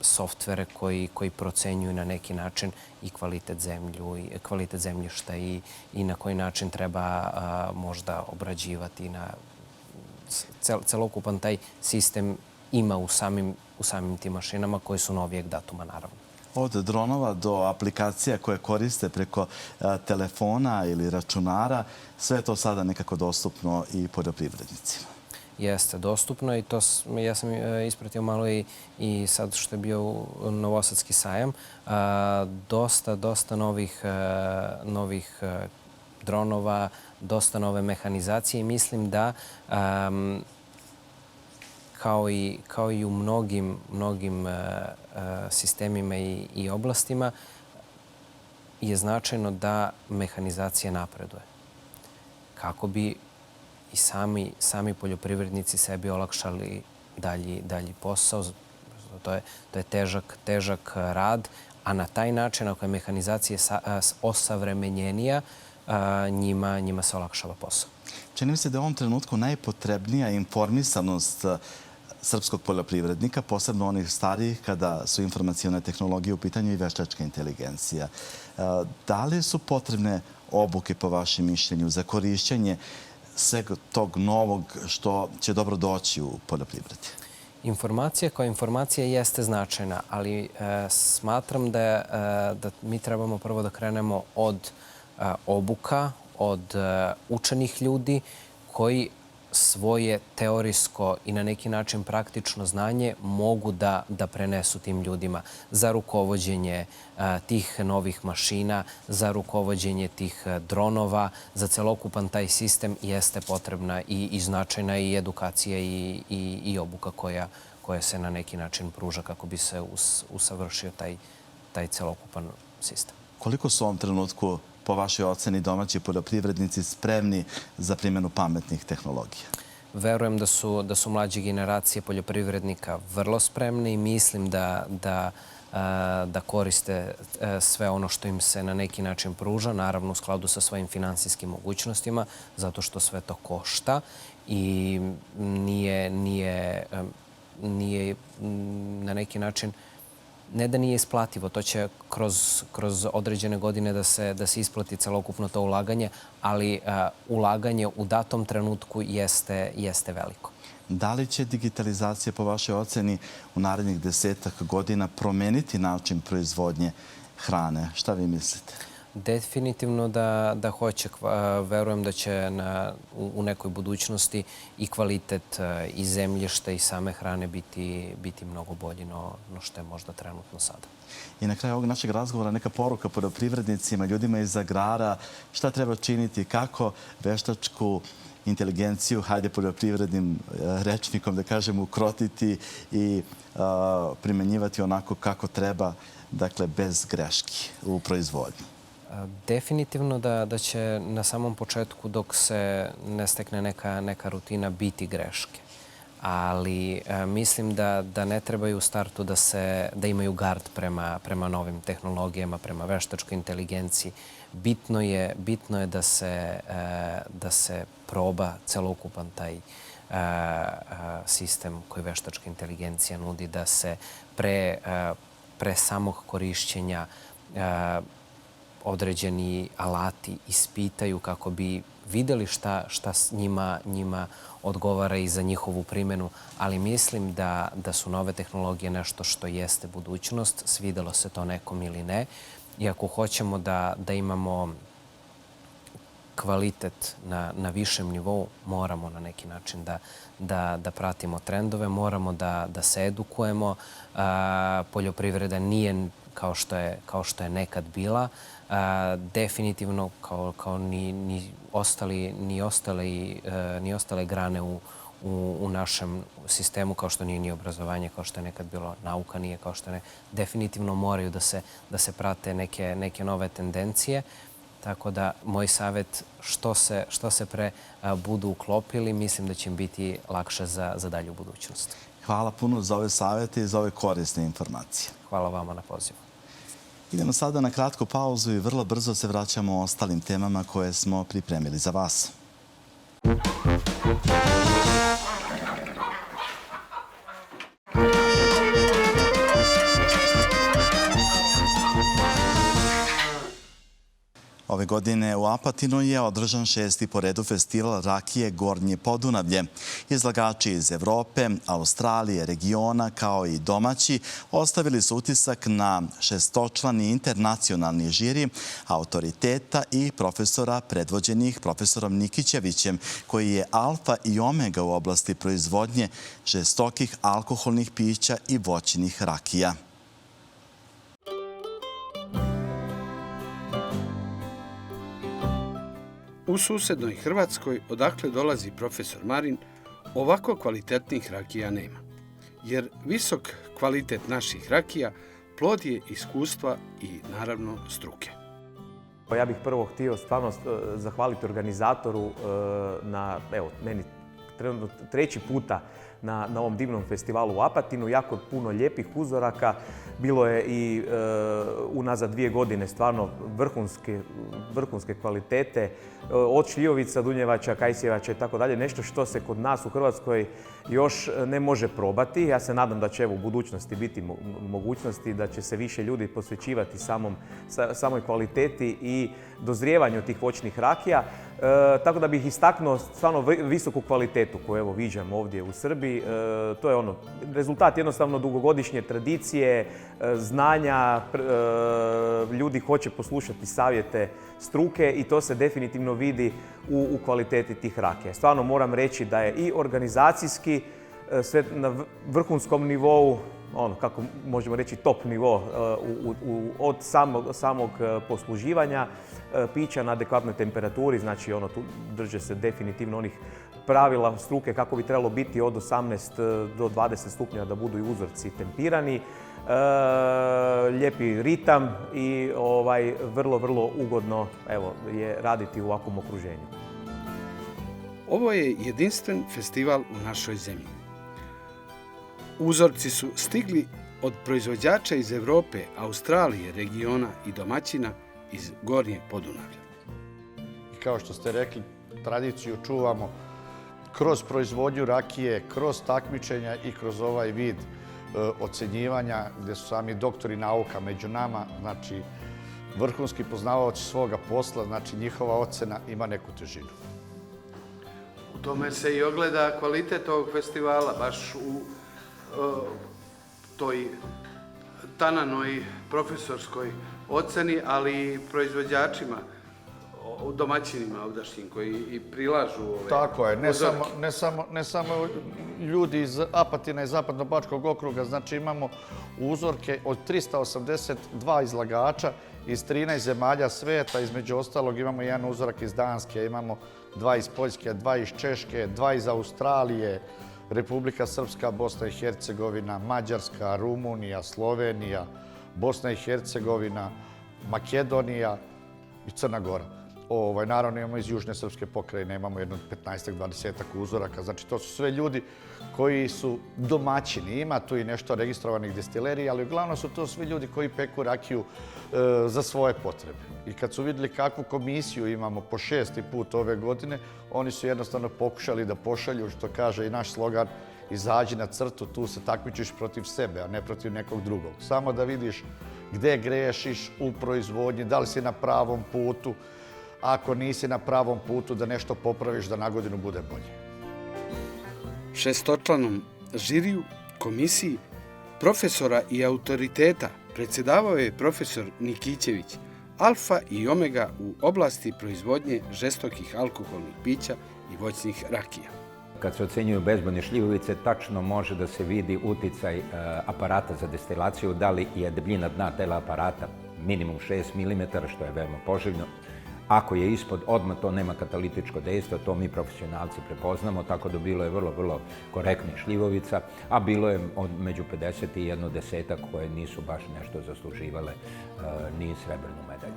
softvere koji procenjuju na neki način i kvalitet zemljišta i na koji način treba možda obrađivati. Celokupan taj sistem ima u samim tim mašinama koji su novijeg datuma, naravno. Od dronova do aplikacija koje koriste preko telefona ili računara, sve je to sada nekako dostupno i poljoprivrednicima. Jeste dostupno i to ja sam ispratio malo i sad što je bio Novosadski sajam. Dosta novih dronova, dosta nove mehanizacije i mislim da kao i u mnogim sistemima i oblastima je značajno da mehanizacija napreduje. Kako bi i sami poljoprivrednici sebi olakšali dalji posao. To je težak rad, a na taj način, ako je mehanizacija osavremenjenija, njima se olakšava posao. Čini mi se da je u ovom trenutku najpotrebnija informisanost srpskog poljoprivrednika, posebno onih starijih kada su informacione tehnologije u pitanju i veštačka inteligencija. Da li su potrebne obuke, po vašem mišljenju, za korišćenje svega tog novog što će dobro doći u poljoprivredi? Informacija kao informacija jeste značajna, ali smatram da mi trebamo prvo da krenemo od obuka, od učenih ljudi koji svoje teorijsko i na neki način praktično znanje mogu da prenesu tim ljudima za rukovođenje tih novih mašina, za rukovođenje tih dronova, za celokupan taj sistem jeste potrebna i značajna i edukacija i obuka koja se na neki način pruža kako bi se usavršio taj celokupan sistem. Koliko su u ovom trenutku, po vašoj oceni, domaći poljoprivrednici spremni za primjenu pametnih tehnologija? Verujem da su mlađe generacije poljoprivrednika vrlo spremne i mislim da koriste sve ono što im se na neki način pruža, naravno u skladu sa svojim finansijskim mogućnostima, zato što sve to košta i nije na neki način ne da nije isplativo, to će kroz određene godine da se isplati celokupno to ulaganje, ali ulaganje u datom trenutku jeste veliko. Da li će digitalizacija, po vašoj oceni, u narednih 10 godina promeniti način proizvodnje hrane? Šta vi mislite? Definitivno da hoće. Verujem da će u nekoj budućnosti i kvalitet i zemljišta i same hrane biti mnogo bolji no što je možda trenutno sada. I na kraju ovog našeg razgovora neka poruka poljoprivrednicima, ljudima iz agrara, šta treba činiti, kako veštačku inteligenciju, hajde poljoprivrednim rečnikom da kažem, ukrotiti i primenjivati onako kako treba, dakle bez greški u proizvodnji. Definitivno da će na samom početku, dok se ne stekne neka rutina, biti greške. Ali mislim da ne trebaju u startu da imaju gard prema novim tehnologijama, prema veštačkoj inteligenciji. Bitno je da se proba celokupan taj sistem koji veštačka inteligencija nudi, da se pre samog korišćenja određeni alati ispitaju kako bi videli šta njima odgovara i za njihovu primjenu, ali mislim da su nove tehnologije nešto što jeste budućnost, svidelo se to nekom ili ne. I ako hoćemo da imamo kvalitet na višem nivou, moramo na neki način da pratimo trendove, moramo da se edukujemo. Poljoprivreda nije kao što je nekad bila. Definitivno kao ni ostale grane u našem sistemu, kao što nije ni obrazovanje, kao što je nekad bilo nauka, nije kao što ne. Definitivno moraju da se prate neke nove tendencije. Tako da, moj savjet, što se pre budu uklopili, mislim da će im biti lakše za dalju budućnost. Hvala puno za ove savjete i za ove korisne informacije. Hvala vama na pozivu. Idemo sada na kratku pauzu i vrlo brzo se vraćamo o ostalim temama koje smo pripremili za vas. Ove godine u Apatinu je održan 6. po redu festival rakije Gornje Podunavlje. Izlagači iz Evrope, Australije, regiona kao i domaći ostavili su utisak na šestočlani internacionalni žiri autoriteta i profesora predvođenih profesorom Nikićevićem, koji je alfa i omega u oblasti proizvodnje žestokih alkoholnih pića i voćnih rakija. U susednoj Hrvatskoj, odakle dolazi profesor Marin, ovako kvalitetnih rakija nema. Jer visok kvalitet naših rakija plod je iskustva i naravno struke. Ja bih prvo htio stvarno zahvaliti organizatoru na, evo, meni trenutno 3. puta na ovom divnom festivalu u Apatinu. Jako puno lijepih uzoraka. Bilo je i unazad 2 godine stvarno vrhunske kvalitete. Od šljivovica, dunjevača, kajsjevača i tako dalje. Nešto što se kod nas u Hrvatskoj još ne može probati. Ja se nadam da će u budućnosti biti mogućnosti da će se više ljudi posvećivati samoj kvaliteti i dozrijevanju tih voćnih rakija. Tako da bih istaknuo stvarno visoku kvalitetu koju evo viđam ovdje u Srbiji. To je rezultat jednostavno dugogodišnje tradicije, znanja, ljudi hoće poslušati savjete struke i to se definitivno vidi u kvaliteti tih rakija. Stvarno moram reći da je i organizacijski sve na vrhunskom nivou, kako možemo reći top nivo od samog posluživanja pića na adekvatnoj temperaturi, znači tu drže se definitivno onih pravila struke kako bi trebalo biti od 18 do 20 stupnja da budu i uzorci tempirani. Lijepi ritam i vrlo ugodno je raditi u ovakvom okruženju. Ovo je jedinstven festival u našoj zemlji. Uzorci su stigli od proizvođača iz Evrope, Australije, regiona i domaćina iz Gornjeg Podunavlja. I kao što ste rekli, tradiciju čuvamo kroz proizvodnju rakije, kroz takmičenja i kroz ovaj vid ocenjivanja gdje su sami doktori nauka među nama, znači vrhunski poznavaoci svoga posla, znači njihova ocena ima neku težinu. U tome se i ogleda kvalitet ovog festivala, baš u toj tananoj profesorskoj oceni, ali i proizvođačima, domaćinima ovdašnjim koji i prilažu ove. Tako je, ne samo ljudi iz Apatina i Zapadno-bačkog okruga, znači imamo uzorke od 382 izlagača iz 13 zemalja svijeta, između ostalog imamo jedan uzorak iz Danske, imamo 2 iz Poljske, 2 iz Češke, 2 iz Australije, Republika Srpska, Bosna i Hercegovina, Mađarska, Rumunija, Slovenija, Bosna i Hercegovina, Makedonija i Crna Gora. Naravno imamo iz Južne Srpske pokrajine, imamo jedno 15-20 uzoraka. Znači to su sve ljudi koji su domaćini. Ima tu i nešto registrovanih destilerija, ali uglavnom su to svi ljudi koji peku rakiju za svoje potrebe. I kad su vidjeli kakvu komisiju imamo po 6. put ove godine, oni su jednostavno pokušali da pošalju, što kaže i naš slogan, izađi na crtu, tu se takmičiš protiv sebe, a ne protiv nekog drugog. Samo da vidiš gde grešiš u proizvodnji, da li si na pravom putu, ako nisi na pravom putu da nešto popraviš da na godinu bude bolje. Šestočlanom žiriju, komisiji, profesora i autoriteta predsjedavao je profesor Nikićević, alfa i omega u oblasti proizvodnje žestokih alkoholnih pića i voćnih rakija. Kad se ocenjuju bezbojne šljivovice, tačno može da se vidi uticaj aparata za destilaciju, da li je debljina dna tela aparata minimum 6 mm, što je veoma poželjno, Ako je ispod, odmah to nema katalitičko dejstvo, to mi profesionalci prepoznamo, tako da bilo je vrlo, vrlo korektnih šljivovica, a bilo je među 50 i jedno desetak koje nisu baš nešto zasluživale ni srebrnu medalju.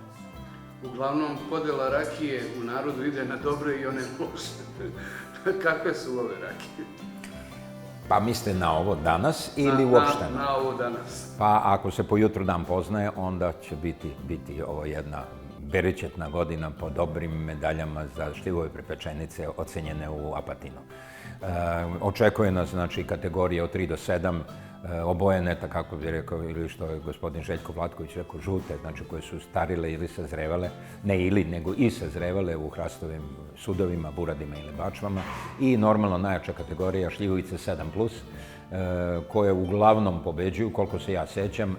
Uglavnom, podela rakije u narodu ide na dobre i one loše. Kakve su ove rakije? Pa mislite na ovo danas ili uopšte? Na ovo danas. Pa ako se po jutru dan poznaje, onda će biti ovo jedna beričetna godina po dobrim medaljama za šljivove prepečenice ocenjene u Apatinu. Očekuje nas znači kategorije od 3 do 7, obojene, kako bi rekao, ili što je gospodin Željko Vlatković rekao, žute, znači koje su starile ili sazrevale, ne ili, nego i sazrevale u hrastovim sudovima, buradima ili bačvama. I normalno najjača kategorija šljivovice 7+, koje uglavnom pobeđuju, koliko se ja sećam,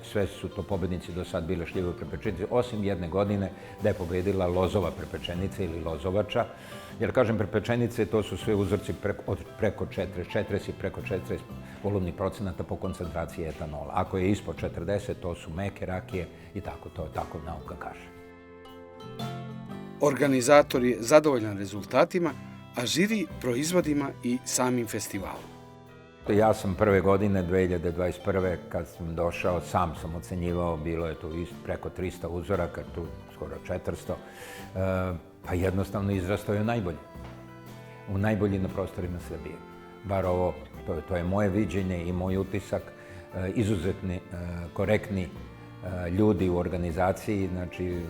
sve su to pobednici do sad bile šljivove prepečenice, osim jedne godine da je pobedila lozova prepečenica ili lozovača. Jer, kažem, prepečenice, to su sve uzorci preko 40 i preko 40 volumnih procenata po koncentraciji etanola. Ako je ispod 40, to su meke rakije i tako, to je tako nauka kaže. Organizator je zadovoljan rezultatima, a žiri proizvodima i samim festivalom. Ja sam prve godine, 2021. kad sam došao, sam ocenjivao, bilo je tu preko 300 uzoraka, tu skoro 400, pa jednostavno izrastao je najbolji. Najbolji na prostorima Srbije. Bar ovo, to je moje viđenje i moj utisak, izuzetni, korektni ljudi u organizaciji, znači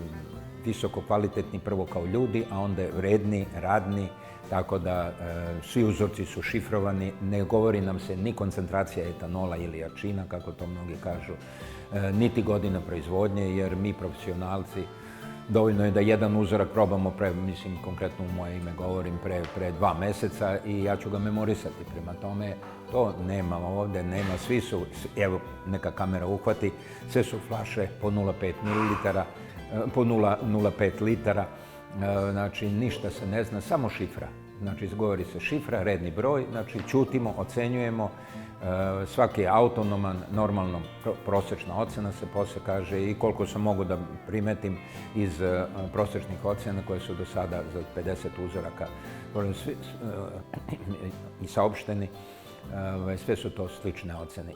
visoko kvalitetni prvo kao ljudi, a onda vredni, radni, tako da svi uzorci su šifrovani, ne govori nam se ni koncentracija etanola ili jačina, kako to mnogi kažu, niti godina proizvodnje, jer mi profesionalci dovoljno je da jedan uzorak probamo, mislim, konkretno u moje ime govorim, pre 2 meseca i ja ću ga memorisati. Prema tome, to nema ovde, nema, svi su, evo, neka kamera uhvati, sve su flaše po 0,5 ml, po 0,5 litara, znači ništa se ne zna, samo šifra. Znači, izgovori se šifra, redni broj, znači ćutimo, ocenjujemo, svaki je autonoman, normalno prosečna ocena se posle kaže i koliko sam mogu da primetim iz prosečnih ocena koje su do sada za 50 uzoraka i saopšteni, sve su to slične ocene.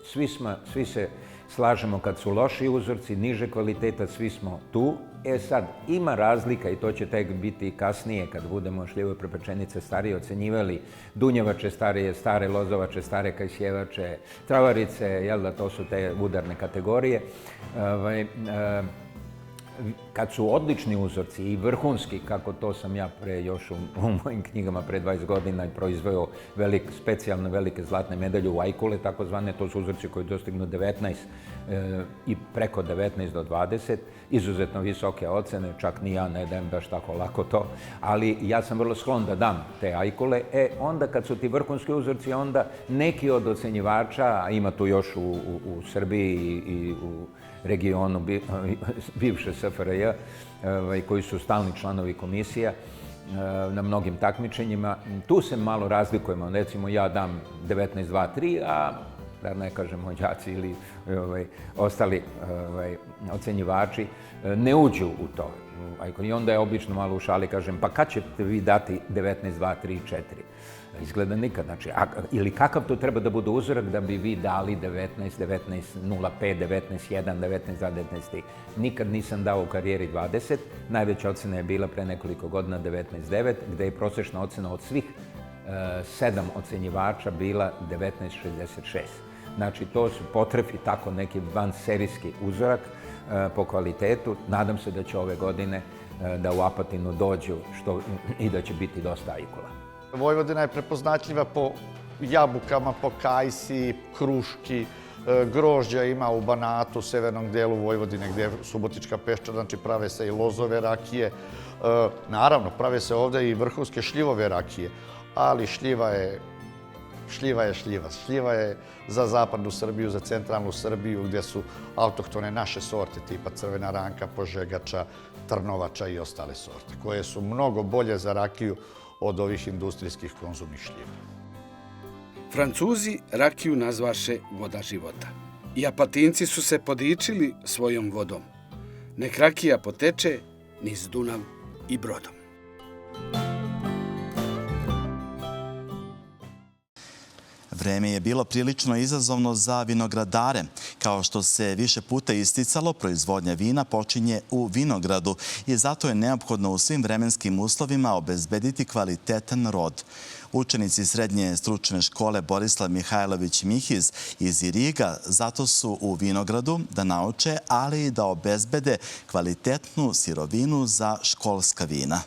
Svi se slažemo kad su loši uzorci, niže kvaliteta, svi smo tu. Sad, ima razlika i to će tek biti kasnije kad budemo šljivove prepečenice starije ocenjivali, dunjevače starije, stare lozovače, stare kajsjevače, travarice, jel da, to su te udarne kategorije. Kad su odlični uzorci i vrhunski, kako to sam ja još u mojim knjigama pre 20 godina proizveo specijalne velike zlatne medalje u ajkule, takozvane, to su uzorci koji dostignu 19 i preko 19 do 20, izuzetno visoke ocene, čak ni ja ne dajem baš tako lako to, ali ja sam vrlo sklon da dam te ajkule. Onda kad su ti vrhunski uzorci, onda neki od ocenjivača, a ima tu još u Srbiji i u regionu bivše SFRJ, koji su stalni članovi komisija na mnogim takmičenjima. Tu se malo razlikujemo. Recimo, ja dam 19, 2, 3, a da ne kažem moji đaci ili ostali ocenjivači ne uđu u to. I onda je obično malo u šali kažem, pa kad ćete vi dati 19, 2, 3, 4? Izgleda nikad. Znači, ili kakav to treba da bude uzorak da bi vi dali 19, 19, 0,5, 19, 1, 19, 2, 19, 3. Nikad nisam dao u karijeri 20. Najveća ocena je bila pre nekoliko godina 19,9, gde je prosečna ocena od svih 7 ocenjivača bila 19,66. Znači, to su potrefi tako neki vanserijski uzorak po kvalitetu. Nadam se da će ove godine da u Apatinu dođu i da će biti dosta ajkula. Vojvodina je prepoznatljiva po jabukama, po kajsi, kruški, grožđa ima u Banatu, u severnom delu Vojvodine gdje je Subotička peščar, znači prave se i lozove rakije. Naravno, prave se ovde i vrhunske šljivove rakije, ali šljiva je šljiva. Šljiva je za zapadnu Srbiju, za centralnu Srbiju, gdje su autohtone naše sorte tipa crvena ranka, požegača, trnovača i ostale sorte, koje su mnogo bolje za rakiju od ovih industrijskih konzumnih šljiva. Francuzi rakiju nazvaše voda života. I Apatinci su se podičili svojom vodom. Nek rakija poteče niz Dunav i brodom. Vreme je bilo prilično izazovno za vinogradare. Kao što se više puta isticalo, proizvodnja vina počinje u vinogradu i zato je neophodno u svim vremenskim uslovima obezbediti kvalitetan rod. Učenici Srednje stručne škole Borislav Mihajlović Mihiz iz Iriga zato su u vinogradu da nauče, ali i da obezbede kvalitetnu sirovinu za školska vina.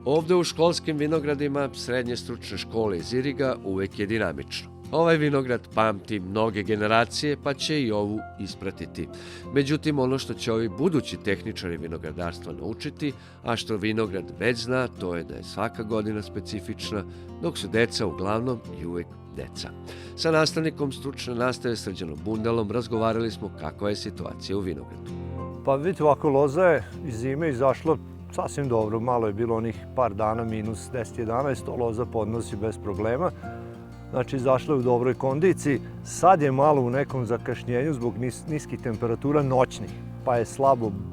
Ovde u školskim vinogradima Srednje stručne škole iz Iriga uvek je dinamično. Ovaj vinograd pamti mnoge generacije, pa će i ovu ispratiti. Međutim, ono što će ovi budući tehničari vinogradarstva naučiti, a što vinograd već zna, to je da je svaka godina specifična, dok su deca uglavnom i uvek deca. Sa nastavnikom stručne nastave Srđanom Bundelom razgovarali smo kakva je situacija u vinogradu. Pa vidite, ovako loza je iz zime izašla sasvim dobro. Malo je bilo onih par dana, minus 10-11, to loza podnosi bez problema. Znači, izašla je u dobroj kondiciji. Sad je malo u nekom zakašnjenju zbog niskih temperatura noćnih, pa je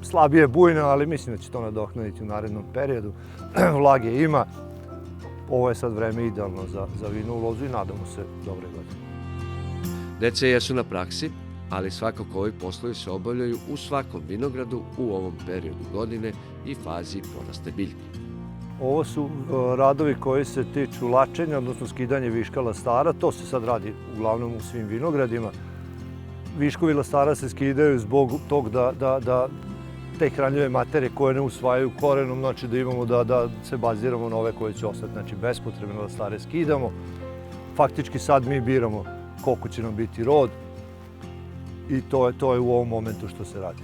slabije bujna, ali mislim da će to nadoknaditi u narednom periodu. Vlage ima. Ovo je sad vreme idealno za vinu u lozu i nadamo se dobre godine. Dece jesu na praksi, ali svakako ovi poslovi se obavljaju u svakom vinogradu u ovom periodu godine i fazi porasta biljke. Ovo su radovi koji se tiču lačenja, odnosno skidanje viška lastara. To se sad radi uglavnom u svim vinogradima. Viškovi lastara se skidaju zbog tog da te hranljive materije koje ne usvajaju korenom, znači da imamo da se baziramo na ove koje će ostati. Znači, bespotrebne lastare skidamo. Faktički sad mi biramo koliko će nam biti rod i to je u ovom momentu što se radi.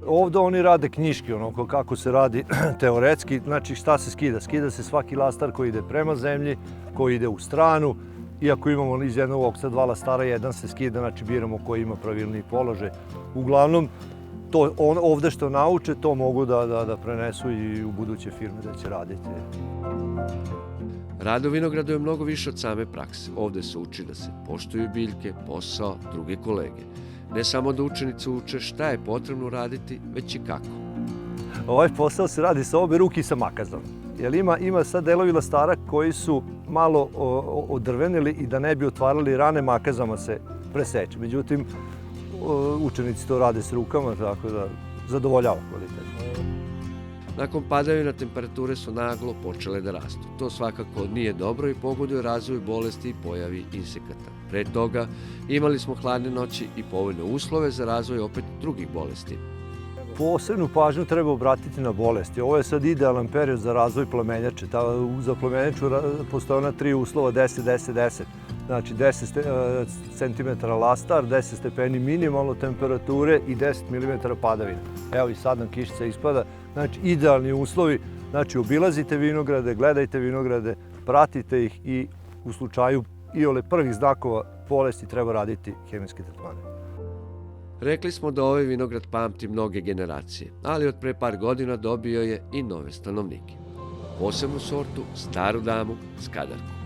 Ovde oni rade knjiški, ono kako se radi teoretski. Znači, šta se skida? Skida se svaki lastar koji ide prema zemlji, koji ide u stranu. Iako imamo iz jednog oksa 2 lastara, jedan se skida, znači biramo koji ima pravilniji položaj. Uglavnom, ovde što nauče, to mogu da prenesu i u buduće firme da će raditi. Rad u vinogradu je mnogo više od same prakse. Ovde se uči da se poštuju biljke, posao, druge kolege. Ne samo da učenici uče šta je potrebno raditi, već i kako. Ovaj posao se radi sa obe ruke i sa makazom. Jer ima sad delovi lastara koji su malo odrvenili i da ne bi otvarali rane, makazama se preseče. Međutim, učenici to rade s rukama, tako da zadovoljava kvalitet. Nakon padavina temperature su naglo počele da rastu. To svakako nije dobro i pogoduje razvoju bolesti i pojavi insekata. Pre toga imali smo hladne noći i povoljne uslove za razvoj opet drugih bolesti. Posebnu pažnju treba obratiti na bolesti. Ovo je sad idealan period za razvoj plamenjače. Za plamenjaču postoje ona 3 uslova 10-10-10. Znači 10 cm lastar, 10 stepeni minimalno temperature i 10 mm padavina. Evo i sad nam kišica ispada. Znači idealni uslovi. Znači obilazite vinograde, gledajte vinograde, pratite ih i u slučaju iole prvih znakova bolesti treba raditi hemijske tretmane. Rekli smo da ovaj vinograd pamti mnoge generacije, ali od pre par godina dobio je i nove stanovnike. Posebnu sortu, staru damu, skadarku.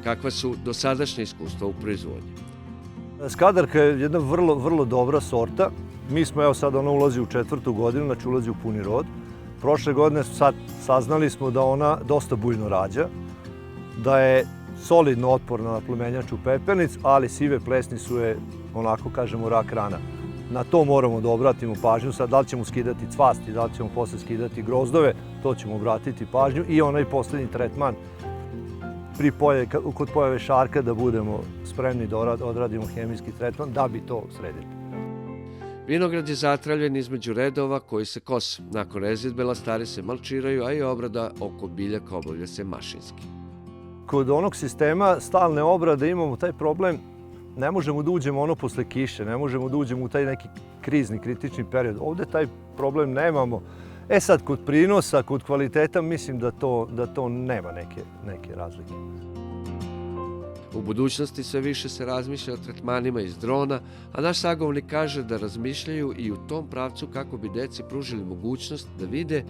Kakva su dosadašnje iskustva u proizvodnji? Skadarka je jedna vrlo dobra sorta. Mi smo, evo sad ona ulazi u 4. godinu, znači ulazi u puni rod. Prošle godine saznali smo da ona dosta bujno rađa, da je solidno otporna na plemenjaču pepelnic, ali sive plesni su je, onako kažemo, rak rana. Na to moramo da obratimo pažnju. Sad, da li ćemo skidati cvasti, da li ćemo posle skidati grozdove, to ćemo obratiti pažnju. I onaj poslednji tretman kod pojave šarka da budemo spremni da odradimo hemijski tretman da bi to sredili. Vinograd je zatravljen između redova koji se kose. Nakon rezidbe lastari se malčiraju, a i obrada oko biljaka obavlja se mašinski. Kod onog sistema stalne obrade imamo taj problem, ne možemo da uđemo ono posle kiše, ne možemo da uđemo u taj neki krizni, kritični period. Ovde taj problem nemamo. E sad, kod prinosa, kod kvaliteta, mislim da to nema neke razlike. U budućnosti sve više se razmišlja o tretmanima iz drona, a naš sagovornik kaže da razmišljaju i u tom pravcu kako bi deci pružili mogućnost da vide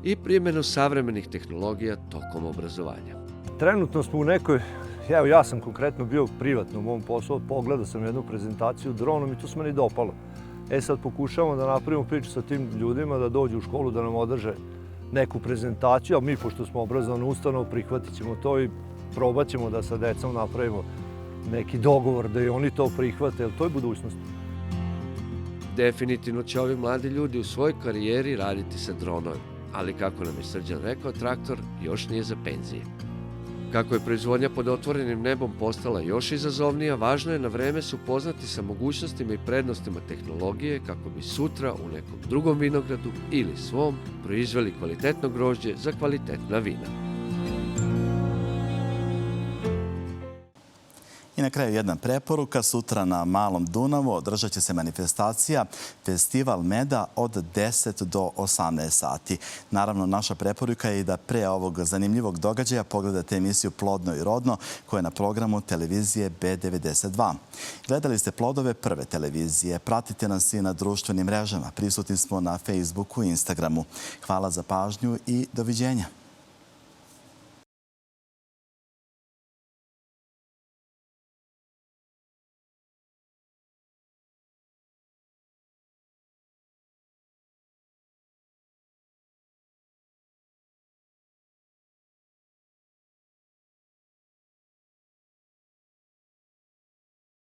i primjenu savremenih tehnologija tokom obrazovanja. Trenutno smo u nekoj Evo, ja sam konkretno bio privatno u mom poslu, pogledao sam jednu prezentaciju dronom i to se meni dopalo. Sad pokušavamo da napravimo priču sa tim ljudima, da dođu u školu, da nam održe neku prezentaciju, a mi, pošto smo obrazovana ustanova, prihvatit ćemo to i probat ćemo da sa decom napravimo neki dogovor, da i oni to prihvate, jer to je budućnost. Definitivno će ovi mladi ljudi u svojoj karijeri raditi sa dronovima, ali kako nam je Srđan rekao, traktor još nije za penzije. Kako je proizvodnja pod otvorenim nebom postala još izazovnija, važno je na vreme se upoznati sa mogućnostima i prednostima tehnologije kako bi sutra u nekom drugom vinogradu ili svom proizveli kvalitetno grožđe za kvalitetna vina. I na kraju jedna preporuka. Sutra na Malom Dunavu održat će se manifestacija Festival meda od 10 do 18 sati. Naravno, naša preporuka je i da pre ovog zanimljivog događaja pogledate emisiju Plodno i rodno koja je na programu televizije B92. Gledali ste Plodove prve televizije. Pratite nas i na društvenim mrežama. Prisutni smo na Facebooku i Instagramu. Hvala za pažnju i doviđenja.